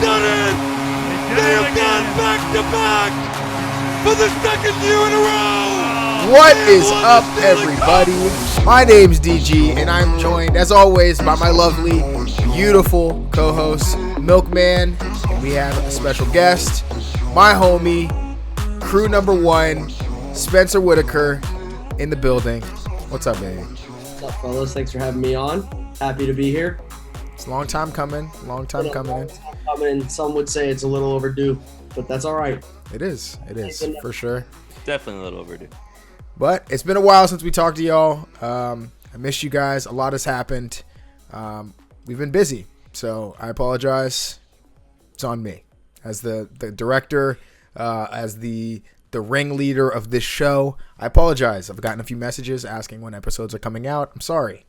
done it! They have gone back to back for the second year in a row! What is up, everybody? My name's DG, and I'm joined, as always, by my lovely, beautiful co-host, Milkman. And we have a special guest, my homie, crew number one, Spencer Whittaker, in the building. What's up, baby? What's up, fellas? Thanks for having me on. Happy to be here. It's a long time coming. And some would say it's a little overdue, but that's all right. It is, for sure. Definitely a little overdue. But it's been a while since we talked to y'all. I missed you guys. A lot has happened. We've been busy, so I apologize. It's on me. As the director, as the ringleader of this show, I apologize. I've gotten a few messages asking when episodes are coming out. I'm sorry.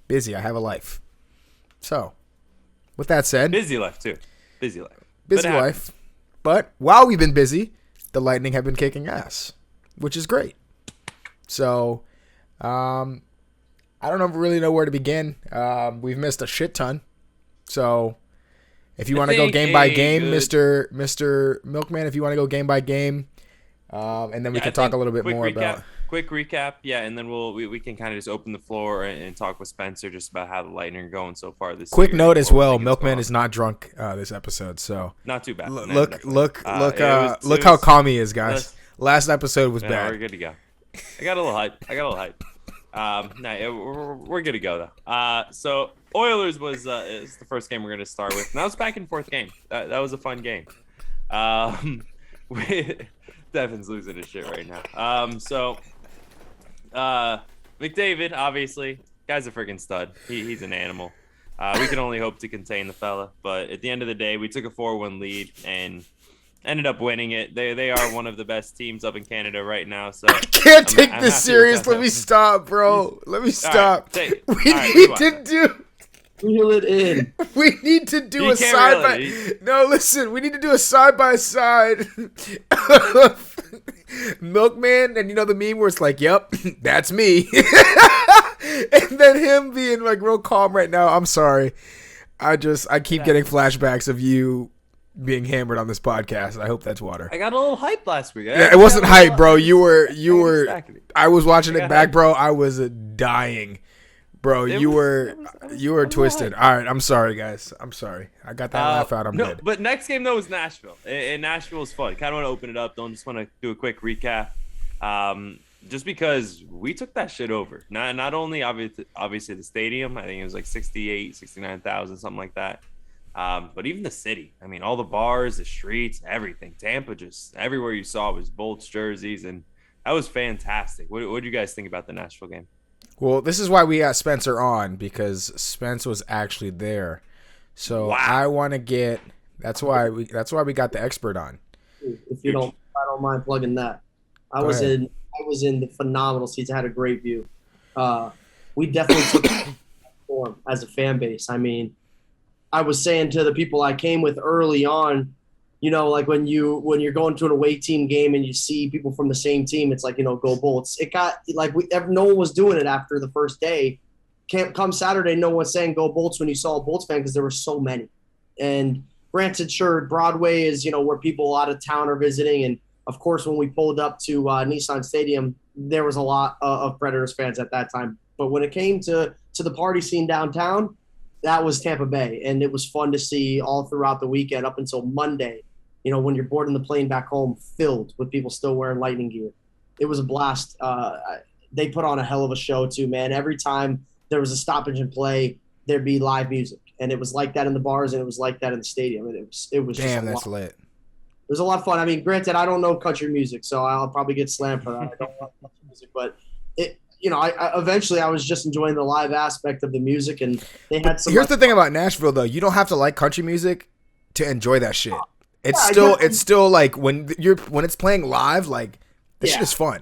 Busy. I have a life. So, with that said. Busy life, too. Busy life. But while we've been busy, the Lightning have been kicking ass, which is great. So, I don't really know where to begin. We've missed a shit ton. So, if you want to go game by game, Mr. Milkman, if you want to go game by game, and then we can talk a little bit more about. Quick recap, and then we can kind of just open the floor and talk with Spencer just about how the Lightning are going so far this quick year. Note as well, Milkman is not drunk this episode, so not too bad. Look how calm he is, guys. Last episode was bad. We're good to go. I got a little hype. We're good to go though. So Oilers is the first game we're gonna start with. And that was back and forth game. That was a fun game. Devin's losing his shit right now. McDavid, obviously, guy's a freaking stud. He's an animal. We can only hope to contain the fella, but at the end of the day, we took a 4-1 lead and ended up winning it. They are one of the best teams up in Canada right now. So I can't take this serious. Let me stop, bro. Let me stop. We need to do. Reel it in. We need to do a side by. No, listen. We need to do a side by side. Milkman, and you know the meme where it's like, "Yep, that's me," and then him being like real calm right now. I'm sorry. I keep getting flashbacks of you being hammered on this podcast. I hope that's water. I got a little hype last week. Yeah, it wasn't hype, bro. You were. I was watching it back, bro. I was dying. Bro, you were twisted. All right, I'm sorry, guys. I'm sorry. I got that laugh out. I'm good. But next game, though, is Nashville. And Nashville is fun. Kind of want to open it up. Don't just want to do a quick recap. Just because we took that shit over. Not only, obviously, the stadium. I think it was like 69,000, something like that. But even the city. I mean, all the bars, the streets, everything. Tampa, just everywhere you saw was Bolts jerseys. And that was fantastic. What did you guys think about the Nashville game? Well, this is why we got Spencer on, because Spence was actually there. So wow. I want to get. That's why we got the expert on. If you don't, I don't mind plugging that. I was in the phenomenal seats. I had a great view. We definitely took the form as a fan base. I mean, I was saying to the people I came with early on, you know, like when you're going to an away team game and you see people from the same team, it's like, you know, go Bolts. It got like no one was doing it after the first day. Come Saturday, no one's saying go Bolts when you saw a Bolts fan because there were so many. And granted, sure, Broadway is, you know, where people out of town are visiting. And of course, when we pulled up to Nissan Stadium, there was a lot of Predators fans at that time. But when it came to the party scene downtown, that was Tampa Bay. And it was fun to see all throughout the weekend up until Monday. You know, when you're boarding the plane back home, filled with people still wearing Lightning gear. It was a blast. They put on a hell of a show too, man. Every time there was a stoppage in play, there'd be live music, and it was like that in the bars, and it was like that in the stadium. And it was damn, just that's lit. It was a lot of fun. I mean, granted, I don't know country music, so I'll probably get slammed for that. I don't love country music, but I eventually I was just enjoying the live aspect of the music, and they had some. Here's the thing about Nashville, though: you don't have to like country music to enjoy that shit. It's still like when it's playing live, like this shit is fun.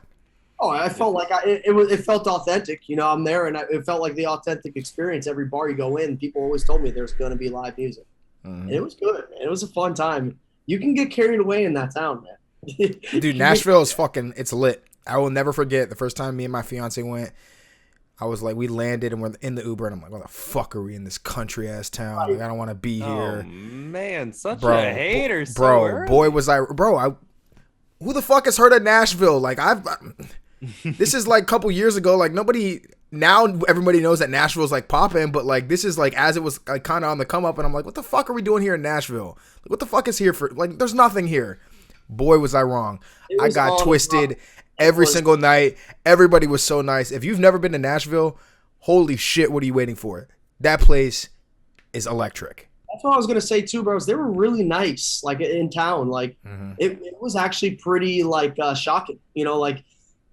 Oh, I felt like it felt authentic. You know, I'm there, and it felt like the authentic experience. Every bar you go in, people always told me there's going to be live music, and it was good. Man. It was a fun time. You can get carried away in that town, man. Dude, Nashville is fucking. It's lit. I will never forget the first time me and my fiance went. I was like, we landed and we're in the Uber, and I'm like, why the fuck are we in this country ass town? Like, I don't want to be here. Oh man, such Bro, a hater. boy, was I, who the fuck has heard of Nashville? Like, this is like a couple years ago. Like, now everybody knows that Nashville's like popping, but like, this is like as it was like kind of on the come up, and I'm like, what the fuck are we doing here in Nashville? Like, what the fuck is here for? Like, there's nothing here. Boy, was I wrong. I got twisted every single night. Everybody was so nice. If you've never been to Nashville, holy shit, what are you waiting for? That place is electric. That's what I was gonna say too, bros. They were really nice, like in town. Like it was actually pretty like shocking. You know, like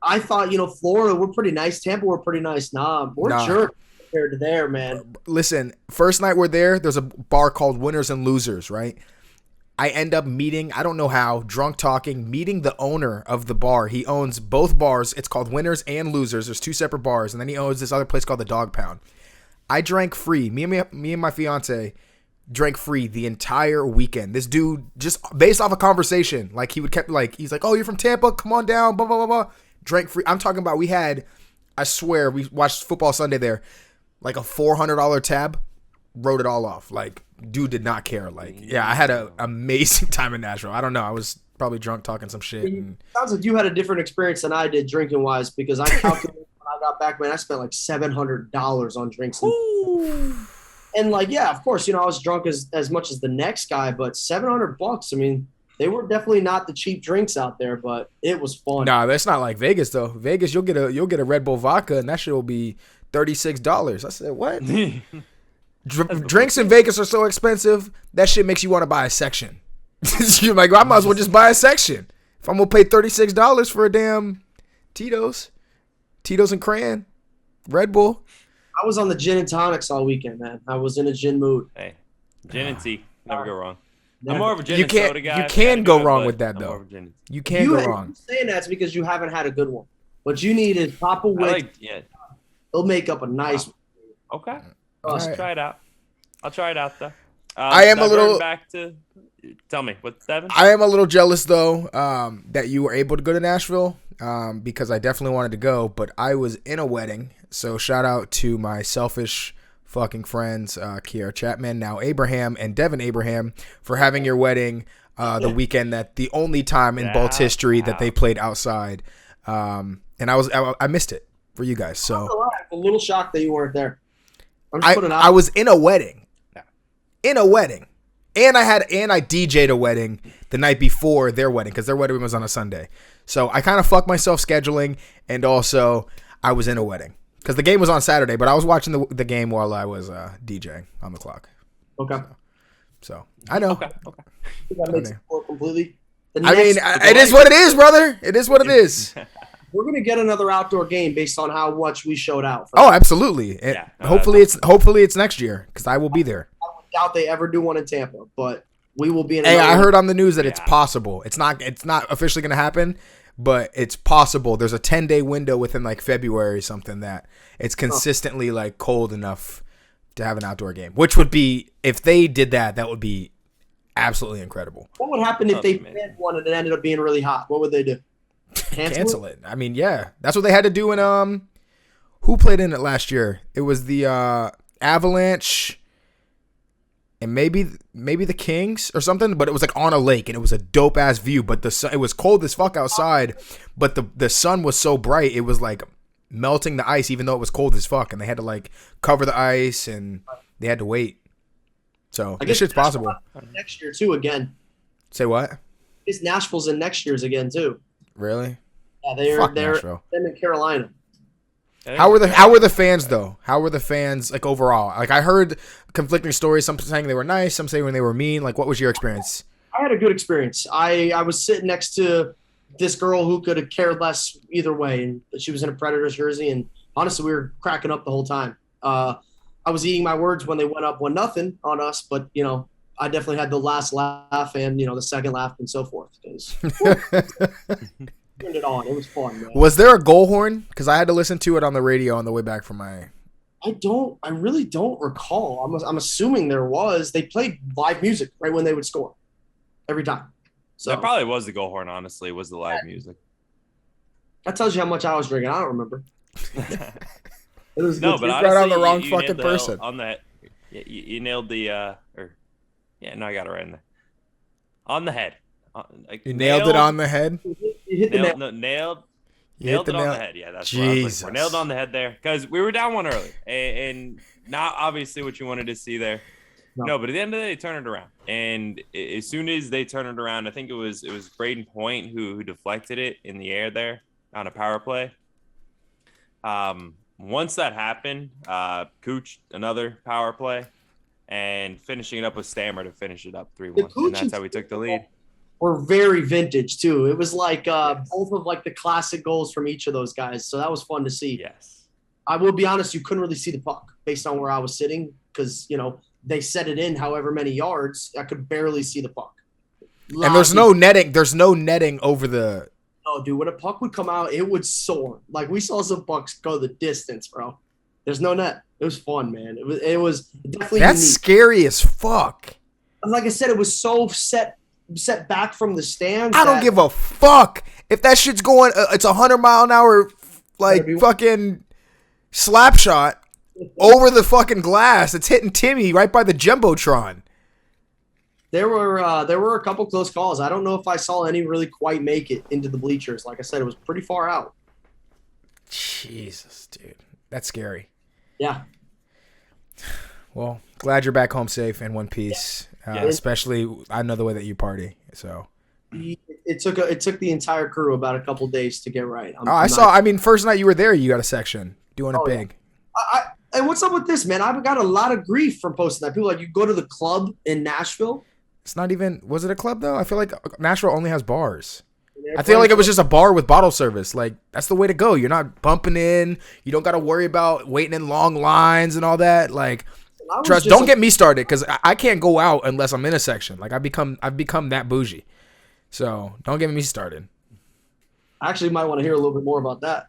I thought, Florida we're pretty nice, Tampa we're pretty nice. We're jerks compared to there, man. Listen, first night we're there. There's a bar called Winners and Losers, right? I end up meeting, I don't know how, drunk talking, meeting the owner of the bar. He owns both bars. It's called Winners and Losers. There's two separate bars, and then he owns this other place called the Dog Pound. I drank free. Me and my fiance drank free the entire weekend. This dude, just based off a conversation, like he's like, oh, you're from Tampa? Come on down, blah, blah, blah, blah. Drank free. I'm talking about I swear, we watched Football Sunday there, like a $400 tab, wrote it all off. Like, dude did not care. Like, yeah, I had an amazing time in Nashville. I don't know. I was probably drunk talking some shit. Sounds like you had a different experience than I did drinking wise, because I calculated when I got back, man, I spent like $700 on drinks. And like, yeah, of course, I was drunk as much as the next guy, but $700. I mean, they were definitely not the cheap drinks out there, but it was fun. Nah, that's not like Vegas though. Vegas, you'll get a Red Bull vodka, and that shit will be $36. I said, what? Drinks in Vegas are so expensive, that shit makes you want to buy a section. You're like, I might as well just buy a section. If I'm going to pay $36 for a damn Tito's and Cran, Red Bull. I was on the gin and tonics all weekend, man. I was in a gin mood. Hey, gin and tea. Never go wrong. Never. I'm more of a gin and soda guy. You can go wrong with that, though. You can't go wrong. Saying that's because you haven't had a good one. What you need is Papa Wick. He'll make up a nice one. Okay. I'll try it out. I'll try it out, though. I am a little... Tell me, what's Devin? I am a little jealous, though, that you were able to go to Nashville, because I definitely wanted to go, but I was in a wedding. So shout out to my selfish fucking friends, Kiara Chapman, now Abraham, and Devin Abraham, for having your wedding the weekend that the only time in Bolts history that they played outside. And I missed it for you guys. So I'm a little shocked that you weren't there. I was in a wedding. In a wedding. And I DJ'd a wedding the night before their wedding, because their wedding was on a Sunday. So I kind of fucked myself scheduling, and also I was in a wedding. Because the game was on Saturday, but I was watching the game while I was DJing on the clock. Okay. So I know. Okay. That makes it completely. It is what it is, brother. It is what it is. We're gonna get another outdoor game based on how much we showed out. Oh, absolutely. Hopefully it's next year, because I will be there. I doubt they ever do one in Tampa, but we will be in. Hey, I heard on the news that it's possible. It's not officially gonna happen, but it's possible. There's a 10-day window within like February or something that it's consistently like cold enough to have an outdoor game, which would be, if they did that would be absolutely incredible. What would happen if they planned one and it ended up being really hot? What would they do? Cancel it. I mean, yeah, that's what they had to do in who played in it last year? It was the Avalanche and maybe the Kings or something, but it was like on a lake, and it was a dope ass view, but it was cold as fuck outside, but the sun was so bright, it was like melting the ice, even though it was cold as fuck, and they had to like cover the ice, and they had to wait. So this shit's possible. Next year too, again. Say what? It's Nashville's in next year's again too. Really? Yeah, they're them in Carolina. How were the fans though? How were the fans like overall? Like, I heard conflicting stories. Some saying they were nice, some saying they were mean. Like, what was your experience? I had a good experience. I was sitting next to this girl who could have cared less either way, and she was in a Predators jersey, and honestly, we were cracking up the whole time. I was eating my words when they went up 1-0 on us, but I definitely had the last laugh and the second laugh and so forth. Turned it on. It was fun, man. Was there a goal horn? Because I had to listen to it on the radio on the way back from my. I really don't recall. I'm assuming there was. They played live music right when they would score, every time. So that probably was the goal horn. Honestly, was the live music. That tells you how much I was drinking. I don't remember. It was No, good. but You brought on the honestly, wrong you fucking nailed the person. on the. You nailed the no, I got it right in there. On the head. You nailed it on the head. You hit the nail. You hit nailed the it on nail. the head. Yeah, that's what I was looking for. Nailed it on the head there because we were down one early, and not obviously what you wanted to see there. No, but at the end of the day, they turned it around, and as soon as they turned it around, I think it was Braden Point who deflected it in the air there on a power play. Once that happened, Cooch another power play, and finishing it up with Stammer to finish it up 3-1, and that's how we took the lead. Were very vintage too. It was like both of like the classic goals from each of those guys. So that was fun to see. Yes. I will be honest, you couldn't really see the puck based on where I was sitting because they set it in however many yards. I could barely see the puck. And there's no netting. There's no netting over the. Oh, dude, when a puck would come out, it would soar. Like we saw some pucks go the distance, bro. There's no net. It was fun, man. It was definitely. That's unique. scary as fuck. Like I said, it was so set back from the stands. I don't give a fuck if that shit's going. It's 100-mile-an-hour, like fucking slap shot over the fucking glass. It's hitting Timmy right by the jumbotron. There were a couple close calls. I don't know if I saw any really quite make it into the bleachers. Like I said, it was pretty far out. Jesus, dude, that's scary. Yeah. Well, glad you're back home safe in one piece. Yeah. Especially, I know the way that you party. So it took the entire crew about a couple days to get right. I saw. I mean, first night you were there, you got a section doing it big. Yeah. And what's up with this, man? I've got a lot of grief from posting that. People like, you go to the club in Nashville. It's not even. Was it a club though? I feel like Nashville only has bars. I feel like it was just a bar with bottle service. Like, that's the way to go. You're not bumping in. You don't got to worry about waiting in long lines and all that. Like, trust. Don't get me started because I can't go out unless I'm in a section. Like, I've become that bougie. So don't get me started. I actually might want to hear a little bit more about that.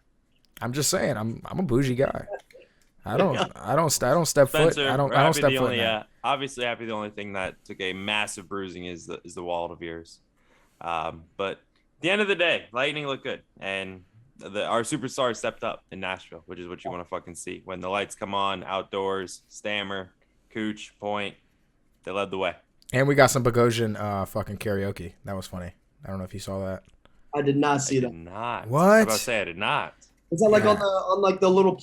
I'm just saying. I'm a bougie guy. I don't step foot. I don't step foot. Obviously, happy the only thing that took a massive bruising is the wallet of yours. But at the end of the day, Lightning looked good, and our superstar stepped up in Nashville, which is what you want to fucking see. When the lights come on, outdoors, Stammer, Cooch, Point, they led the way. And we got some Bogosian fucking karaoke. That was funny. I don't know if you saw that. I did not see that. Not. What? I was about to say I did not. Is that like on like the little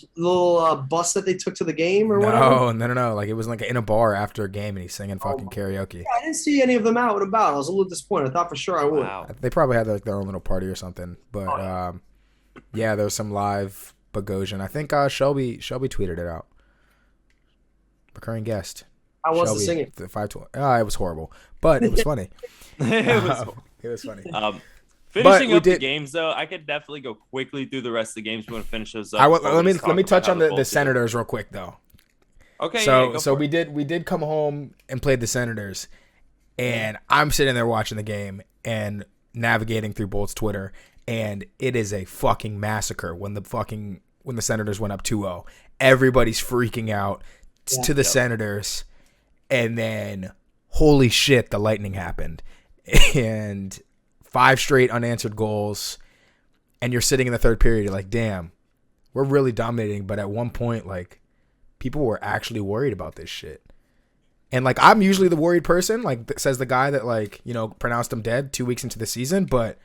bus that they took to the game or whatever? No. Like, it was like in a bar after a game and he's singing fucking karaoke. Yeah, I didn't see any of them out and about. I was a little disappointed. I thought for sure I would. Wow. They probably had like their own little party or something. But yeah, there was some live Bogosian. I think Shelby tweeted it out. Recurring guest. How was Shelby, the singing? The 520. It was horrible, but it was funny. It was funny. Finishing up the games, though, I could definitely go quickly through the rest of the games. We want to finish those up. Let me touch on the Senators real quick, though. Okay. So we did come home and played the Senators, and I'm sitting there watching the game and navigating through Bolt's Twitter, and it is a fucking massacre when the Senators went up 2-0. Everybody's freaking out to the Senators, and then holy shit, the Lightning happened, and 5 straight unanswered goals, and you're sitting in the third period, you're like, damn, we're really dominating, but at one point, like, people were actually worried about this shit. And, like, I'm usually the worried person, like, says the guy that, like, pronounced him dead 2 weeks into the season, but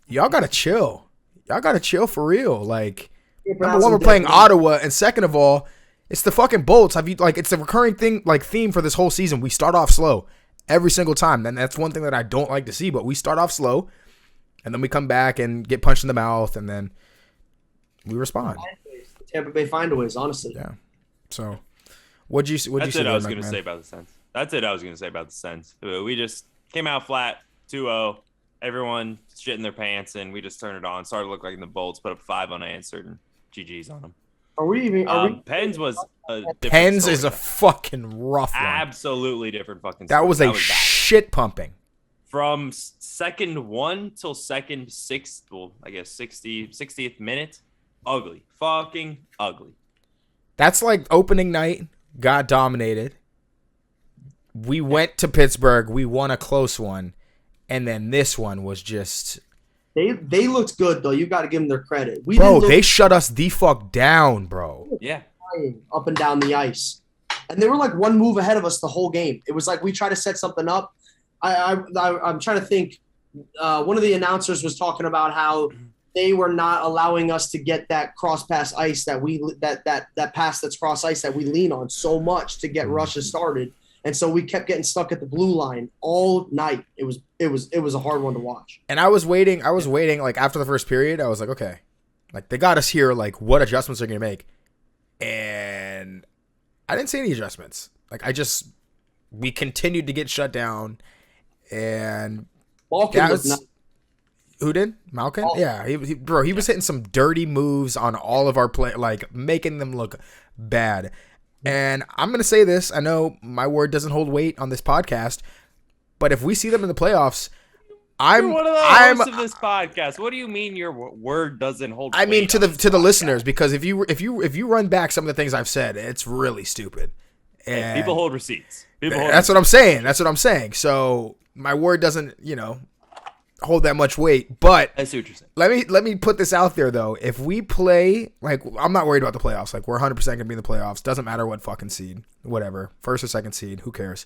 y'all gotta chill. Y'all gotta chill for real. Like, number one, we're playing Ottawa, and second of all, it's the fucking Bolts. It's a recurring theme for this whole season. We start off slow every single time, and that's one thing that I don't like to see, but we start off slow, and then we come back and get punched in the mouth, and then we respond. Tampa Bay findaways, honestly. Yeah. So, what'd you see? That's it I was going to say about the Sens. We just came out flat, 2-0. Everyone shitting their pants, and we just turned it on. Started to look like the Bolts, put up 5 unanswered, and GG's on them. Pens was a different Pens story, is a fucking rough one. Absolutely different fucking story. That was a bad. shit pumping. From second 1 till second 6, well, I guess 60th minute, ugly. Fucking ugly. That's like opening night, got dominated. We went to Pittsburgh, we won a close one, and then this one was just They looked good though. You got to give them their credit. Bro, they shut us the fuck down, bro. Yeah. Up and down the ice, and they were like one move ahead of us the whole game. It was like we tried to set something up. I'm trying to think. One of the announcers was talking about how they were not allowing us to get that cross pass ice that pass that's cross ice that we lean on so much to get rushes started, and so we kept getting stuck at the blue line all night. It was a hard one to watch. And I was waiting. Like after the first period, I was like, okay, like they got us here. Like what adjustments are they gonna make? And I didn't see any adjustments. Like we continued to get shut down, and Malkin was not. Who did? Malkin? Malkin. Yeah, he was hitting some dirty moves on all of our play, like making them look bad. And I'm gonna say this. I know my word doesn't hold weight on this podcast, but if we see them in the playoffs, You're one of the hosts of this podcast. What do you mean your word doesn't hold? I mean weight to the listeners, because if you run back some of the things I've said, it's really stupid. And people hold receipts. That's what I'm saying. That's what I'm saying. So my word doesn't, hold that much weight. But I see what you're saying. let me put this out there though. If we play, like, I'm not worried about the playoffs. Like, we're 100% gonna be in the playoffs. Doesn't matter what fucking seed, whatever, first or second seed, who cares?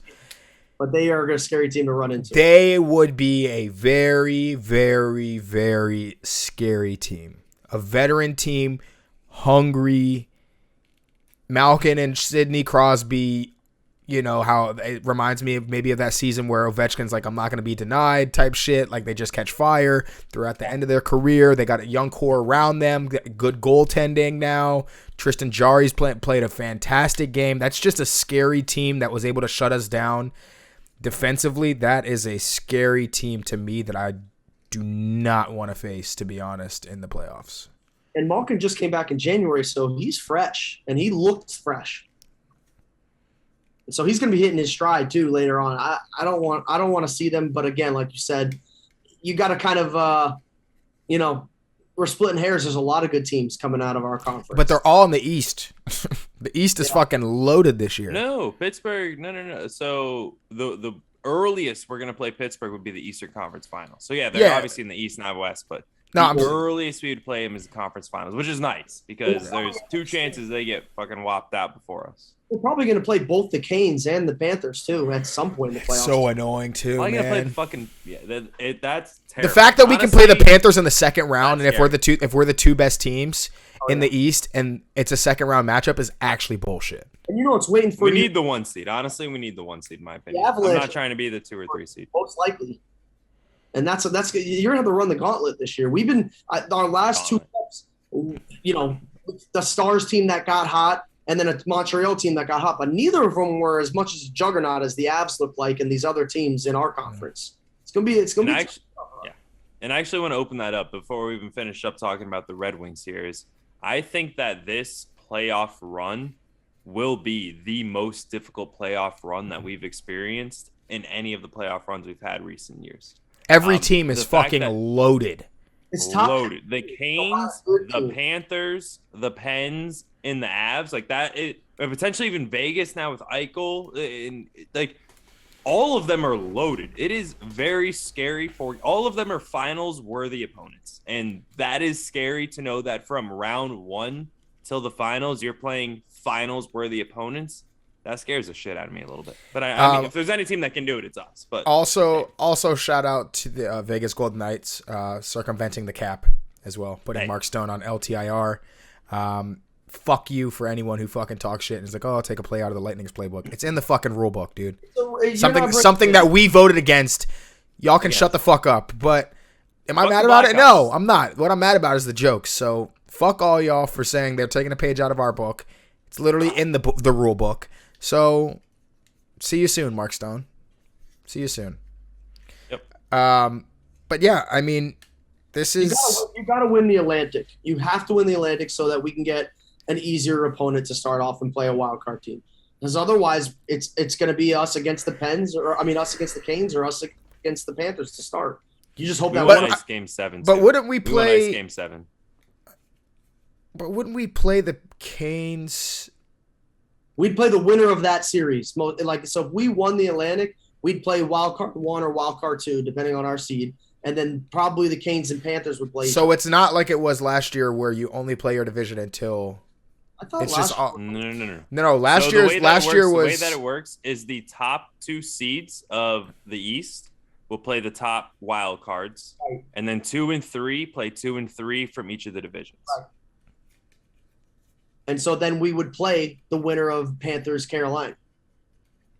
But they are a scary team to run into. They would be a very, very, very scary team. A veteran team, hungry. Malkin and Sidney Crosby, how it reminds me of maybe of that season where Ovechkin's like, I'm not going to be denied type shit. Like they just catch fire. They're at the end of their career. They got a young core around them. Good goaltending now. Tristan Jarry's played a fantastic game. That's just a scary team that was able to shut us down. Defensively, that is a scary team to me that I do not want to face, to be honest, in the playoffs. And Malkin just came back in January, so he's fresh, and he looked fresh. And so he's going to be hitting his stride too later on. I don't want to see them, but again, like you said, you got to kind of, we're splitting hairs. There's a lot of good teams coming out of our conference, but they're all in the East. The East is fucking loaded this year. No, Pittsburgh. No. So the earliest we're gonna play Pittsburgh would be the Eastern Conference Finals. So they're obviously in the East, not West, but the earliest we would play them is the Conference Finals, which is nice because there's two chances they get fucking whopped out before us. We're probably going to play both the Canes and the Panthers too at some point in the playoffs. So annoying too, man. Gonna play the fucking that's terrible. The fact that we can play the Panthers in the second round, and if scary. we're the two best teams in the East, and it's a second round matchup, is actually bullshit. And it's waiting for we need the 1 seed. Honestly, we need the 1 seed in my opinion. I'm not trying to be the 2 or 3 seed. Most likely. And that's you're gonna have to run the gauntlet this year. We've been our last two cups, the Stars team that got hot, and then a Montreal team that got hot, but neither of them were as much as a juggernaut as the Avs look like and these other teams in our conference. It's gonna be. And I actually want to open that up before we even finish up talking about the Red Wings here. I think that this playoff run will be the most difficult playoff run that we've experienced in any of the playoff runs we've had recent years. Every team is fucking loaded. It's tough. Loaded. The Canes, the Panthers, the Pens, and the Avs, like that. Potentially even Vegas now with Eichel, and like all of them are loaded. It is very scary for all of them are finals worthy opponents, and that is scary to know that from round 1 till the finals, you're playing finals worthy opponents. That scares the shit out of me a little bit. But I mean, if there's any team that can do it, it's us. But also shout out to the Vegas Golden Knights circumventing the cap as well, putting Mark Stone on LTIR. Fuck you for anyone who fucking talks shit and is like, oh, I'll take a play out of the Lightning's playbook. It's in the fucking rule book, dude. Something that we voted against. Y'all can shut the fuck up. But am I mad about it? No, I'm not. What I'm mad about is the jokes. So fuck all y'all for saying they're taking a page out of our book. It's literally in the rule book. So see you soon, Mark Stone. See you soon. Yep. But yeah, I mean, this is you got to win the Atlantic. You have to win the Atlantic so that we can get an easier opponent to start off and play a wild card team. Because otherwise, it's going to be us against the Pens, us against the Canes, or us against the Panthers to start. You just hope that won ice game 7. But wouldn't we play ice game 7? But wouldn't we play the Canes? We'd play the winner of that series. So if we won the Atlantic, we'd play wild card 1 or wild card 2, depending on our seed. and then probably the Canes and Panthers would play. So it's not like it was last year where you only play your division until. I thought It's last just all. No. Last So year the was. way that it works is the top 2 seeds of the East will play the top wild cards, Right. and then 2 and 3 play 2 and 3 from each of the divisions. Right. And so then we would play the winner of Panthers Carolina.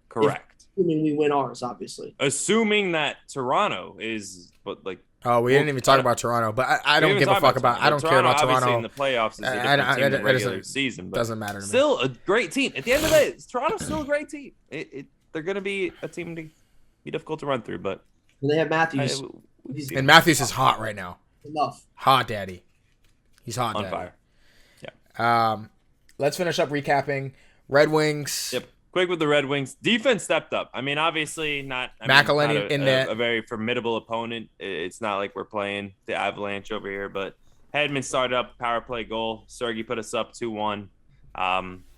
Correct. Assuming we win ours, obviously. Assuming that Toronto is, but like. Oh, we didn't even talk about Toronto, but I don't give a fuck about. I don't care about Toronto in the playoffs is a different team in the regular season, but doesn't matter to me. Still a great team. At the end of the day, Toronto's still a great team. They're going to be a team to be difficult to run through, but And they have Matthews. And Matthews is hot right now. Enough. Hot daddy. He's hot on daddy. fire. Yeah. Let's finish up recapping. Red Wings. Yep. Quick with the Red Wings. Defense stepped up. I mean, obviously not McElhinney in net. A very formidable opponent. It's not like we're playing the Avalanche over here, but Hedman started up power play goal. Sergey put us up 2-1,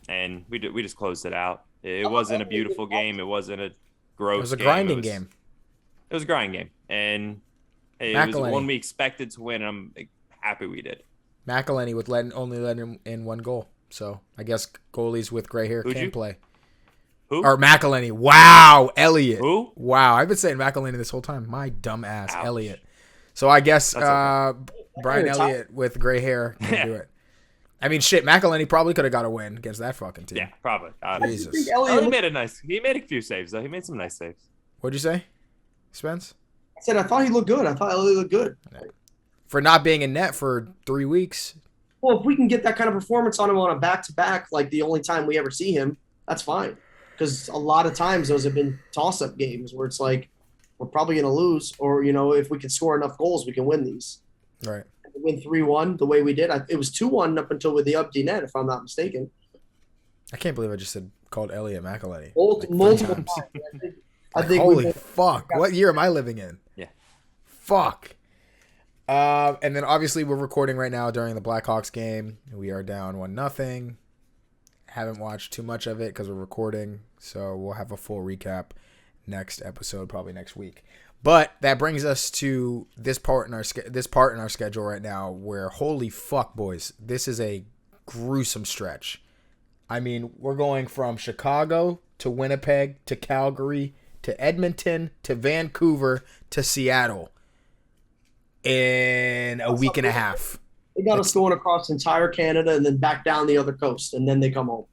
and we just closed it out. It wasn't a beautiful game. It wasn't a gross. It was a grinding game. It was a grinding game, and it was one we expected to win. And I'm happy we did. McElhinney with only let him in 1 goal, so I guess goalies with gray hair can play. Who? Or McElhinney. Wow, Elliott. Who? Wow, I've been saying McElhinney this whole time. My dumb ass, Ouch. Elliott. So I guess Okay. Brian Elliott with gray hair can do it. I mean, shit, McElhinney probably could have got a win against that fucking team. Yeah, probably. Jesus. He made He made a few saves though. He made some nice saves. What'd you say, Spence? I said I thought he looked good. I thought Elliott looked good. For not being in net for 3 weeks. Well, if we can get that kind of performance on him on a back-to-back, like the only time we ever see him, that's fine. Because a lot of times those have been toss-up games where it's like we're probably going to lose, or if we can score enough goals, we can win these. Right. Win 3-1 the way we did. It was 2-1 up until with the empty net, if I'm not mistaken. I can't believe I just called Elliott McElhinney. Multiple times. I think holy fuck! What year am I living in? Yeah. Fuck. And then obviously we're recording right now during the Blackhawks game. We are down 1-0. Haven't watched too much of it because we're recording, so we'll have a full recap next episode, probably next week. But that brings us to this part in our schedule right now, where holy fuck, boys, this is a gruesome stretch. I mean, we're going from Chicago to Winnipeg to Calgary to Edmonton to Vancouver to Seattle in a week and a half. They got us going across entire Canada and then back down the other coast, and then they come home.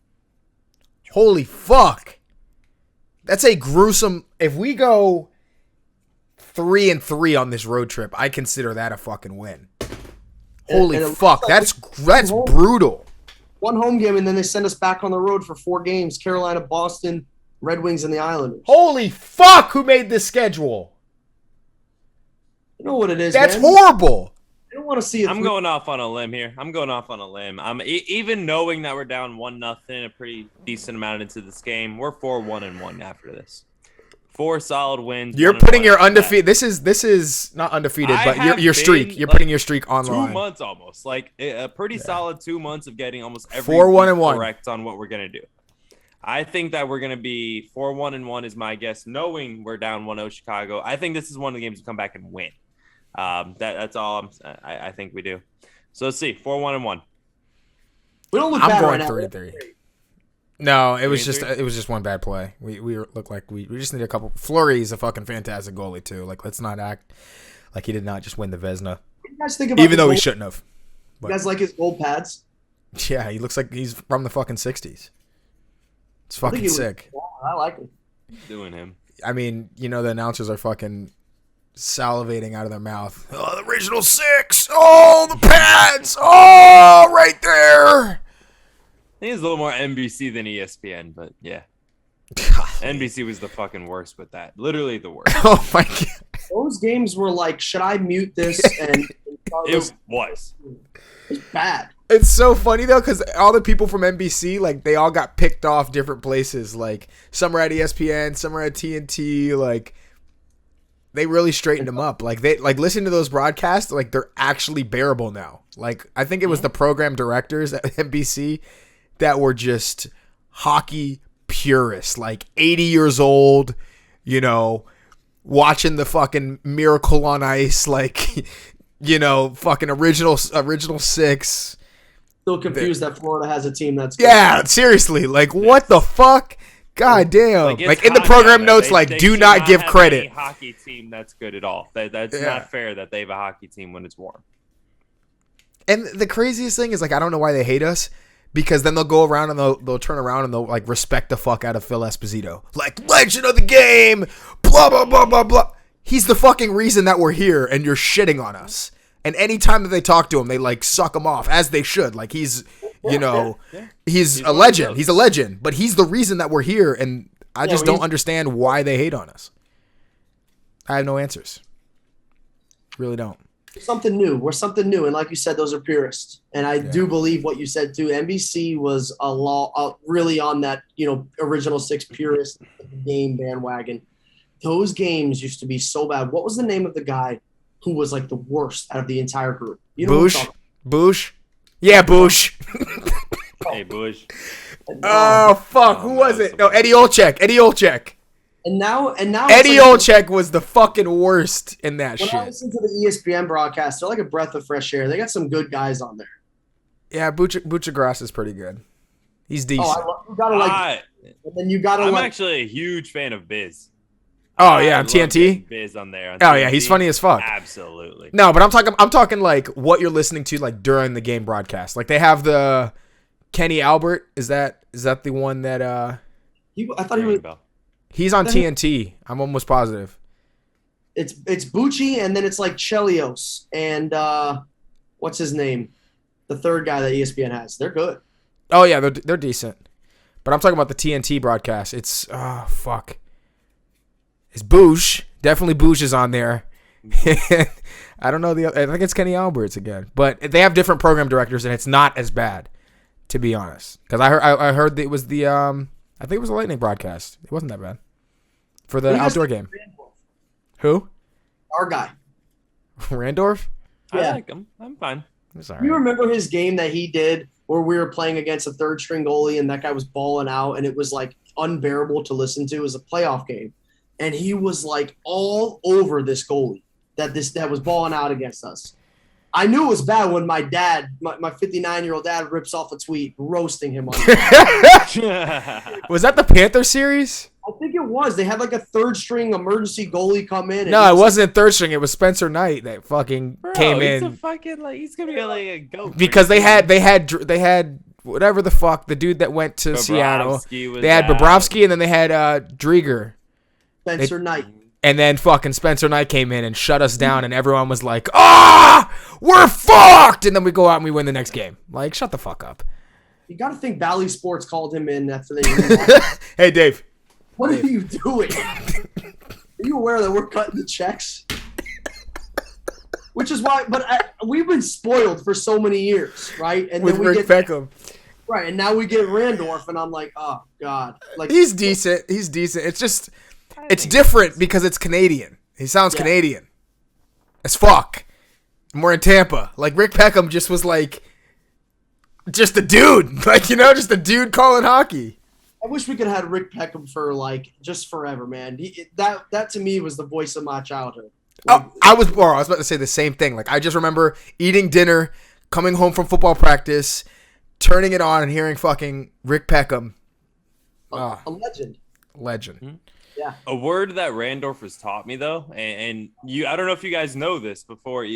Holy fuck. That's a gruesome... If we go 3-3 on this road trip, I consider that a fucking win. Holy fuck. That's brutal. One home game, and then they send us back on the road for 4 games. Carolina, Boston, Red Wings, and the Islanders. Holy fuck. Who made this schedule? You know what it is, That's man. horrible. I don't want to see it. I'm going off on a limb here. Even knowing that we're down 1-0, a pretty decent amount into this game, we're 4-1-1 after this. 4 solid wins. You're putting your undefeated. This is not undefeated, but your streak. You're putting your streak on the line. 2 months almost, like a pretty solid 2 months of getting almost every 4-1-1 correct on what we're gonna do. I think that we're gonna be 4-1-1 is my guess. Knowing we're down 1-0 Chicago, I think this is one of the games we come back and win. That's all I think we do. So let's see, 4-1-1. We don't look I'm bad going right 3-3. No, it was 3-3? just one bad play. We look like we just need a couple. Fleury's a fucking fantastic goalie too. Like, let's not act like he did not just win the Vezina, now. What do you guys think about even though he goal? shouldn't have. You guys like his gold pads? Yeah, he looks like he's from the fucking 60s. It's I think fucking he was- sick. I like him. Doing him. I mean, the announcers are fucking salivating out of their mouth. Oh, the original 6. Oh, the pads. Oh, right there. I think it's a little more NBC than ESPN, but yeah. NBC was the fucking worst with that. Literally the worst. Oh my god. Those games were like, should I mute this? And It was. It's bad. It's so funny though, because all the people from NBC, like, they all got picked off different places. Like, some are at ESPN, some are at TNT. Like, they really straightened them up. Like, listen to those broadcasts. Like, they're actually bearable now. Like, I think it was the program directors at NBC that were just hockey purists, like 80 years old, watching the fucking Miracle on Ice, like, fucking original six. Still confused that Florida has a team that's good. Yeah, seriously, like, what the fuck? God damn! Like in the program notes, like, do not give credit. Any hockey team that's good at all. That's not fair that they have a hockey team when it's warm. And the craziest thing is, like, I don't know why they hate us, because then they'll go around and they'll turn around and they'll, like, respect the fuck out of Phil Esposito, like, legend of the game, blah blah blah blah blah. He's the fucking reason that we're here, and you're shitting on us. And anytime that they talk to him, they, like, suck him off, as they should. Like, he's he's a legend. He's a legend. But he's the reason that we're here, and I just don't understand why they hate on us. I have no answers. Really don't. Something new. We're something new. And like you said, those are purists. And I do believe what you said, too. NBC was really on that, original six purist game bandwagon. Those games used to be so bad. What was the name of the guy who was, like, the worst out of the entire group? Bush? Yeah, Bush. Hey, Bush. Oh, fuck. Who was it? No, Eddie Olczyk. And now Eddie Olczyk was the fucking worst in that shit. When I listen to the ESPN broadcast, they're like a breath of fresh air. They got some good guys on there. Yeah, Buchagras is pretty good. He's decent. You gotta like. And then you gotta. I'm actually a huge fan of Biz. Oh yeah, on TNT. Biz on there. Yeah, he's funny as fuck. Absolutely. No, but I'm talking like what you're listening to, like, during the game broadcast. Like, they have the Kenny Albert. Is that the one that I thought he was. He's on TNT. I'm almost positive. It's Bucci, and then it's like Chelios and what's his name, the third guy that ESPN has. They're good. Oh yeah, they're decent. But I'm talking about the TNT broadcast. It's fuck. It's Bush. Definitely Bush is on there. I don't know I think it's Kenny Alberts again. But they have different program directors, and it's not as bad, to be honest. Because I heard it was the I think it was a Lightning broadcast. It wasn't that bad for the outdoor game. Randolph. Who? Our guy. Randorf? Yeah. I like him. I'm fine. Sorry. You remember his game that he did where we were playing against a third string goalie and that guy was balling out and it was like unbearable to listen to? It was a playoff game. And he was like all over this goalie that was balling out against us. I knew it was bad when my dad, my 59-year-old dad, rips off a tweet roasting him on it. Was that the Panther series? I think it was. They had like a third string emergency goalie come in. No, it wasn't third string. It was Spencer Knight that fucking came in. He's gonna be like a goat. Because they had whatever the fuck, the dude that went to Seattle. They had Bobrovsky, and then they had Drieger. Spencer Knight. And then fucking Spencer Knight came in and shut us down, and everyone was like, we're fucked! And then we go out and we win the next game. Like, shut the fuck up. You got to think Bally Sports called him in after they Hey, Dave. What are you doing? Are you aware that we're cutting the checks? Which is why, we've been spoiled for so many years, right? And with then Rick Peckham. Right, and now we get Randorf, and I'm like, oh, God. Like, he's decent. It's just... It's different because it's Canadian. He sounds Canadian as fuck. And we're in Tampa. Like, Rick Peckham just was like, just a dude. Like, just a dude calling hockey. I wish we could have had Rick Peckham for, like, just forever, man. That to me was the voice of my childhood. Like, I was about to say the same thing. Like, I just remember eating dinner, coming home from football practice, turning it on and hearing fucking Rick Peckham. A legend. Legend. Mm-hmm. Yeah. A word that Randorf has taught me, though, and I don't know if you guys know this before.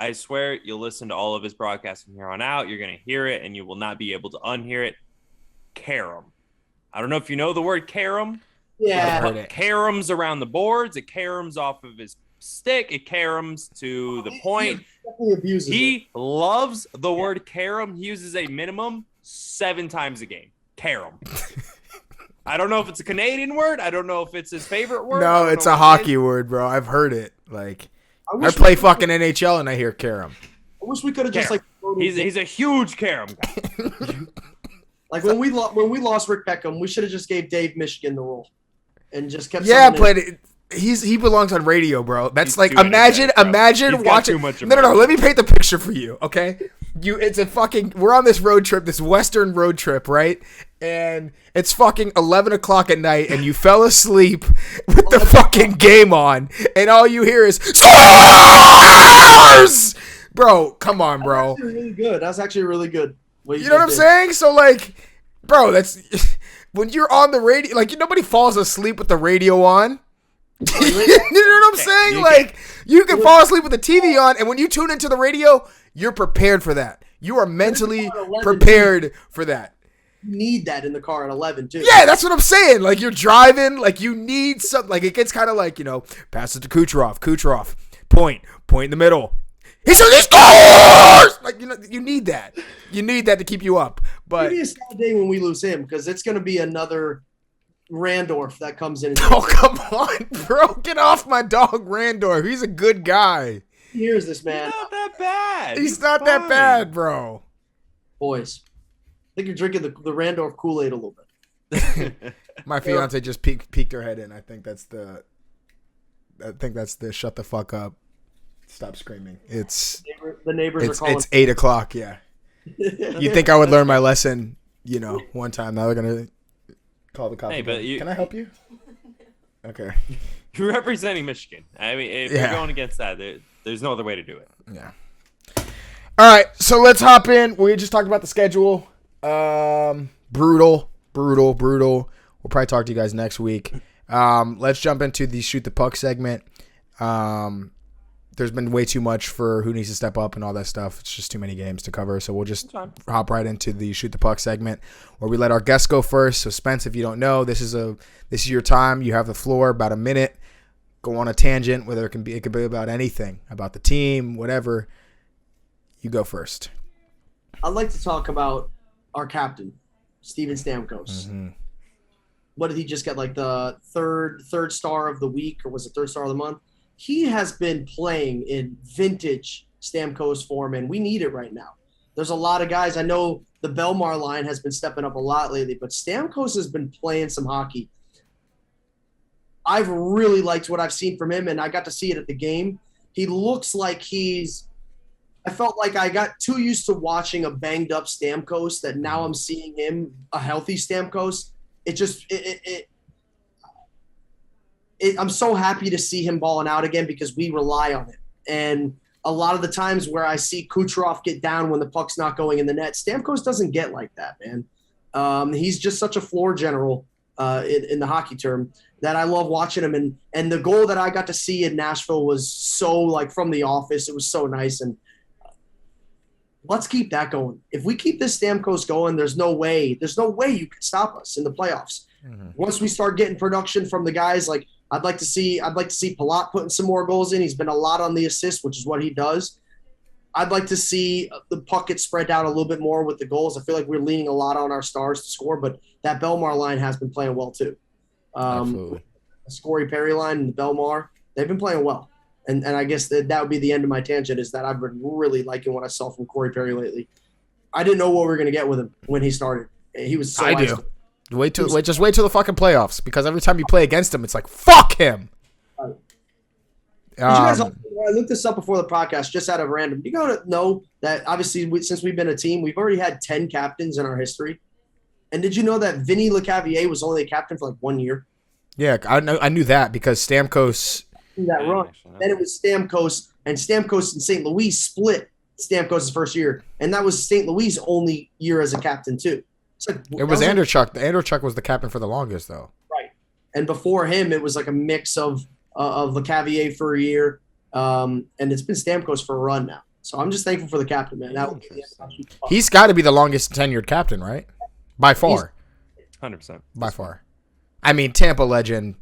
I swear you'll listen to all of his broadcasts from here on out. You're going to hear it, and you will not be able to unhear it. Carom. I don't know if you know the word carom. Yeah. Heard it. Caroms around the boards. It caroms off of his stick. It caroms to the point. He loves the word carom. He uses a minimum 7 times a game. Carom. I don't know if it's a Canadian word. I don't know if it's his favorite word. No, it's a hockey word, bro. I've heard it. Like, I play fucking NHL and I hear carom. I wish we could have just like. He's a huge carom guy. Like when we lost Rick Peckham, we should have just gave Dave Michigan the role, and just kept. Yeah, but he belongs on radio, bro. That's like imagine watching. No. Let me paint the picture for you, okay? We're on this road trip, this Western road trip, right? And it's fucking 11 o'clock at night, and you fell asleep with the fucking game on, and all you hear is Stars! Bro, come on, bro. That's actually really good. That's actually really good. You know what I'm saying? So, like, bro, that's when you're on the radio. Like, nobody falls asleep with the radio on. You know what I'm saying? Like, you can fall asleep with the TV on, and when you tune into the radio, you're prepared for that. You are mentally prepared for that. You need that in the car at 11 too. Yeah, that's what I'm saying. Like, you're driving, like, you need something. Like, it gets kind of like, pass it to Kucherov, point in the middle. He says, "He scores!" Like, you need that. You need that to keep you up. But maybe a sad day when we lose him, because it's going to be another Randorf that comes in. Oh, come on, bro. Get off my dog, Randorf. He's a good guy. He hears this, man. He's not that bad. He's not that bad, bro. Boys, I think you're drinking the Randorf Kool-Aid a little bit. My fiance just peeked her head in. I think that's the shut the fuck up. Stop screaming. It's the neighbors are calling. It's 8 o'clock. Yeah. You think I would learn my lesson? One time. Now they're gonna call the cops. Hey, but can I help you? Okay. You're representing Michigan. I mean, if you're going against that, there's no other way to do it. Yeah. All right, so let's hop in. We just talked about the schedule. Brutal. We'll probably talk to you guys next week. Let's jump into the shoot the puck segment. There's been way too much for who needs to step up and all that stuff. It's just too many games to cover. So we'll just hop right into the shoot the puck segment where we let our guests go first. So Spence, if you don't know, this is your time. You have the floor, about a minute. Go on a tangent, whether it could be about anything, about the team, whatever. You go first. I'd like to talk about our captain, Steven Stamkos. Mm-hmm. What did he just get? Like the third star of the week, or was it third star of the month? He has been playing in vintage Stamkos form, and we need it right now. There's a lot of guys. I know the Belmar line has been stepping up a lot lately, but Stamkos has been playing some hockey. I've really liked what I've seen from him, and I got to see it at the game. He looks like I felt like I got too used to watching a banged-up Stamkos that now I'm seeing him, a healthy Stamkos. I'm so happy to see him balling out again because we rely on him. And a lot of the times where I see Kucherov get down when the puck's not going in the net, Stamkos doesn't get like that, man. He's just such a floor general in the hockey term that I love watching him. And the goal that I got to see in Nashville was so, like, from the office. It was so nice. And let's keep that going. If we keep this Stamkos going, there's no way you can stop us in the playoffs. Mm-hmm. Once we start getting production from the guys, like, I'd like to see Palat putting some more goals in. He's been a lot on the assist, which is what he does. I'd like to see the puck get spread out a little bit more with the goals. I feel like we're leaning a lot on our stars to score, but that Belmar line has been playing well too. Absolutely. The Corey Perry line and the Belmar, they've been playing well. And I guess that would be the end of my tangent, is that I've been really liking what I saw from Corey Perry lately. I didn't know what we were going to get with him when he started. He was so do. Just wait till the fucking playoffs, because every time you play against him, it's like, fuck him. Did you guys, I looked this up before the podcast, just out of random. You gotta know that obviously since we've been a team, we've already had 10 captains in our history. And did you know that Vinny Lecavalier was only a captain for like 1 year? Yeah, I knew that because Stamkos. That run. Then it was Stamkos, and Stamkos and St. Louis split Stamkos' first year, and that was St. Louis' only year as a captain too. It was Andrechuk. Andrechuk was the captain for the longest, though. Right. And before him, it was like a mix of Lecavalier for a year, and it's been Stamkos for a run now. So I'm just thankful for the captain, man. He's got to be the longest tenured captain, right? By far. 100%. By far. I mean, Tampa legend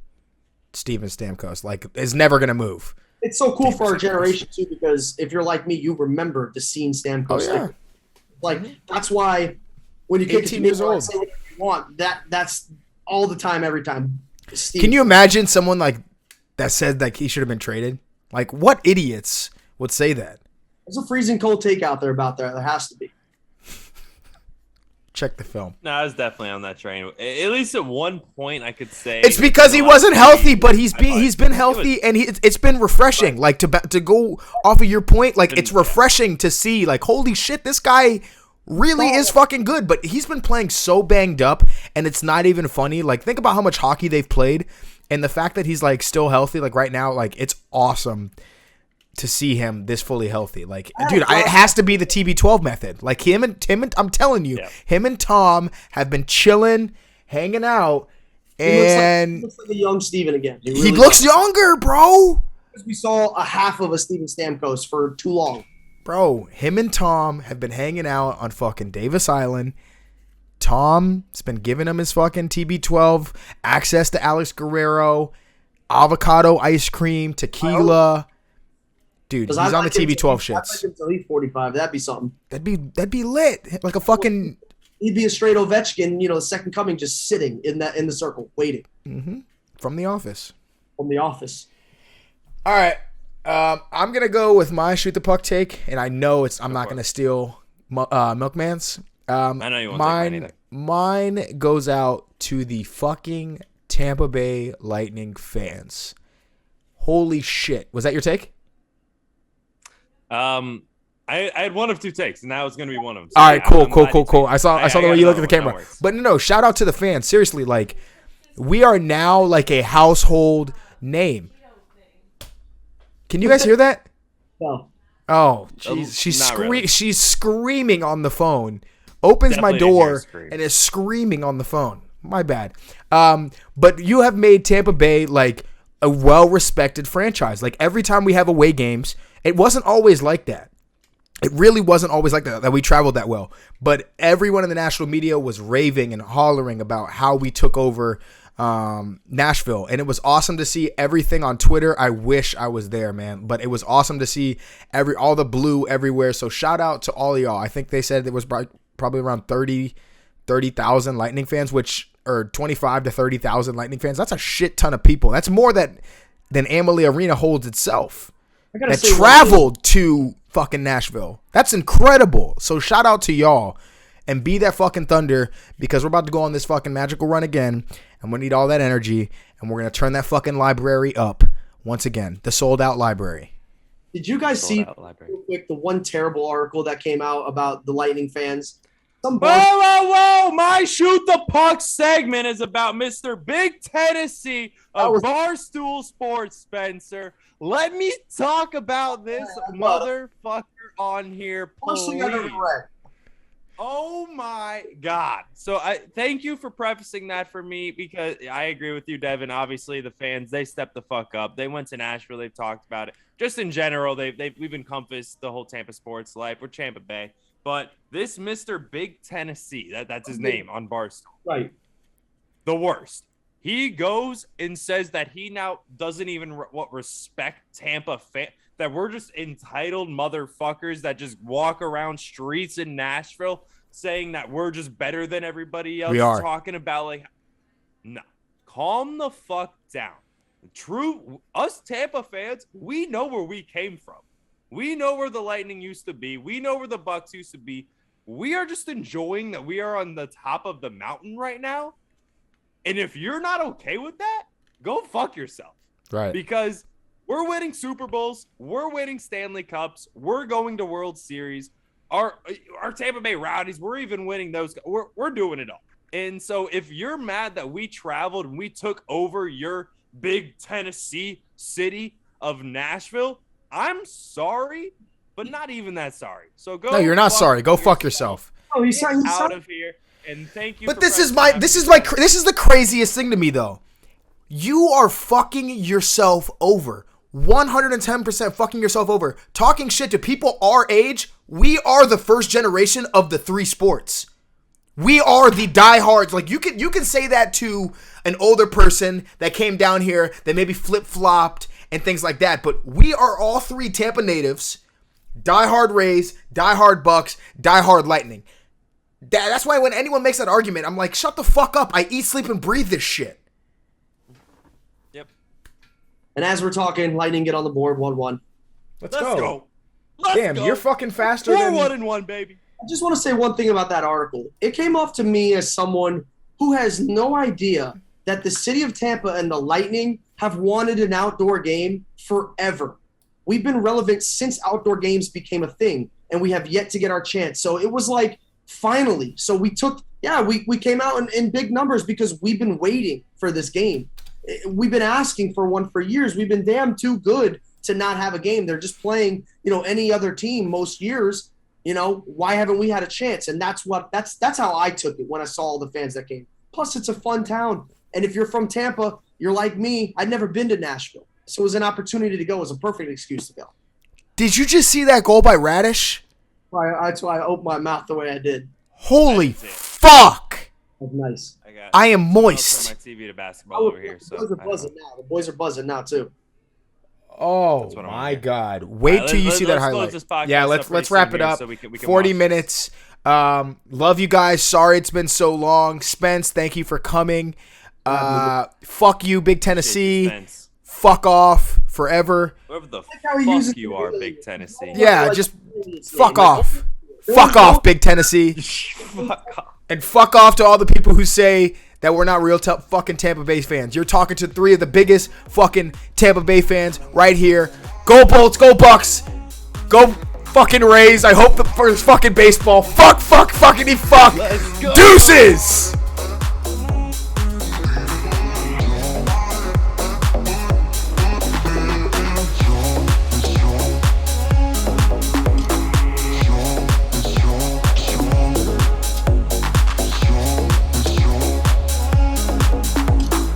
Steven Stamkos, like, is never going to move. It's so cool for our generation, too, because if you're like me, you remember the scene Stamkos. Oh, yeah. Like, that's why when you get 18 years old, say whatever you want, that's all the time, every time. Steve. Can you imagine someone like that said like he should have been traded? Like, what idiots would say that? There's a freezing cold take out there about there. There has to be. Check the film. No, I was definitely on that train. At least at one point, I could say it's because he wasn't healthy, but he's been healthy, and it's been refreshing. Like to go off of your point, like it's refreshing to see. Like, holy shit, this guy really is fucking good. But he's been playing so banged up, and it's not even funny. Like, think about how much hockey they've played, And the fact that he's like still healthy, like right now, like it's awesome to see him this fully healthy. Like, dude, it has to be the TB12 method. Like him and I'm telling you, him and Tom have been chilling, hanging out, and he looks like a young Steven again. He looks younger, bro. Because we saw a half of a Steven Stamkos for too long. Bro, him and Tom have been hanging out on fucking Davis Island. Tom's been giving him his fucking TB12, access to Alex Guerrero, avocado ice cream, tequila. Dude, he's on the TB12 shits. I'd like him till he's 45. That'd be something. That'd be lit. Like a fucking. He'd be a straight Ovechkin, the second coming, just sitting in the circle, waiting. Mm-hmm. From The Office. From The Office. All right. I'm gonna go with my shoot the puck take, and I know I'm not gonna steal Milkman's. I know you won't take mine either. Mine goes out to the fucking Tampa Bay Lightning fans. Holy shit! Was that your take? I had one of two takes, and that was gonna be one of them. So all right, cool. I saw the way you look at the camera. But no, shout out to the fans. Seriously, like we are now like a household name. Can you guys hear that? No. Oh, jeez. She's screaming on the phone. Opens my door and is screaming on the phone. My bad. But you have made Tampa Bay like a well-respected franchise. Like every time we have away games, it wasn't always like that. It really wasn't always like that we traveled that well. But everyone in the national media was raving and hollering about how we took over Nashville, and it was awesome to see everything on Twitter. I wish I was there, man, but it was awesome to see all the blue everywhere. So shout out to all of y'all. I think they said there was probably around 30,000 Lightning fans, or 25 to 30,000 Lightning fans. That's a shit ton of people. That's more than Amalie Arena holds itself. That traveled to fucking Nashville. That's incredible. So shout out to y'all. And be that fucking Thunder, because we're about to go on this fucking magical run again, and we need all that energy, and we're going to turn that fucking library up once again. The sold-out library. Did you guys see real quick the one terrible article that came out about the Lightning fans? Whoa! My Shoot the Puck segment is about Mr. Big Tennessee of Barstool Sports, Spencer. Let me talk about this motherfucker on here, please. Oh my God. So I thank you for prefacing that for me, because I agree with you, Devin. Obviously the fans, they stepped the fuck up. They went to Nashville. They've talked about it. Just in general, we've encompassed the whole Tampa sports life. We're Tampa Bay. But this Mr. Big Tennessee, that's his name on Barstool. Right. The worst. He goes and says that he now doesn't even respect Tampa fans. That we're just entitled motherfuckers that just walk around streets in Nashville saying that we're just better than everybody else. We are. Talking about like, no, calm the fuck down. Us Tampa fans, we know where we came from. We know where the Lightning used to be. We know where the Bucks used to be. We are just enjoying that we are on the top of the mountain right now. And if you're not okay with that, go fuck yourself. Right. Because we're winning Super Bowls. We're winning Stanley Cups. We're going to World Series. Our Tampa Bay Rowdies, we're even winning those. We're doing it all. And so if you're mad that we traveled and we took over your big Tennessee city of Nashville, I'm sorry, but not even that sorry. So go. No, you're not sorry. Go fuck yourself. Oh, he's out of here. And thank you. But this is the craziest thing to me though. You are fucking yourself over. 110% fucking yourself over. Talking shit to people our age. We are the first generation of the three sports. We are the diehards. Like you can say that to an older person that came down here that maybe flip-flopped and things like that. But we are all three Tampa natives. Diehard Rays, diehard Bucks, diehard Lightning. That's why when anyone makes that argument, I'm like, shut the fuck up. I eat, sleep, and breathe this shit. And as we're talking, Lightning get on the board 1-1. Let's go. Damn, you're fucking faster than 4-1-1, baby. I just want to say one thing about that article. It came off to me as someone who has no idea that the city of Tampa and the Lightning have wanted an outdoor game forever. We've been relevant since outdoor games became a thing, and we have yet to get our chance. So it was like, finally. So we came out in big numbers because we've been waiting for this game. we've been asking for one for years. We've been damn too good to not have a game. They're just playing, any other team most years. Why haven't we had a chance? And that's how I took it when I saw all the fans that came. Plus, it's a fun town. And if you're from Tampa, you're like me. I'd never been to Nashville. So it was an opportunity to go. It was a perfect excuse to go. Did you just see that goal by Radish? That's why I opened my mouth the way I did. Holy fuck! That's nice. I am moist. My TV to basketball over here. The boys are buzzing now. The boys are buzzing now, too. Oh, my God. Wait till you see that highlight. Yeah, let's wrap it up. So we can 40 minutes. Love you guys. Sorry it's been so long. Spence, thank you for coming. Fuck you, Big Tennessee. Fuck off forever. Whoever the fuck you are, Big Tennessee. Yeah, just fuck off. Fuck off, Big Tennessee. Fuck off. And fuck off to all the people who say that we're not real fucking Tampa Bay fans. You're talking to 3 of the biggest fucking Tampa Bay fans right here. Go Bolts, go Bucks, go fucking Rays. I hope the first fucking baseball. Fuck, fucking fuck. Let's go. Deuces.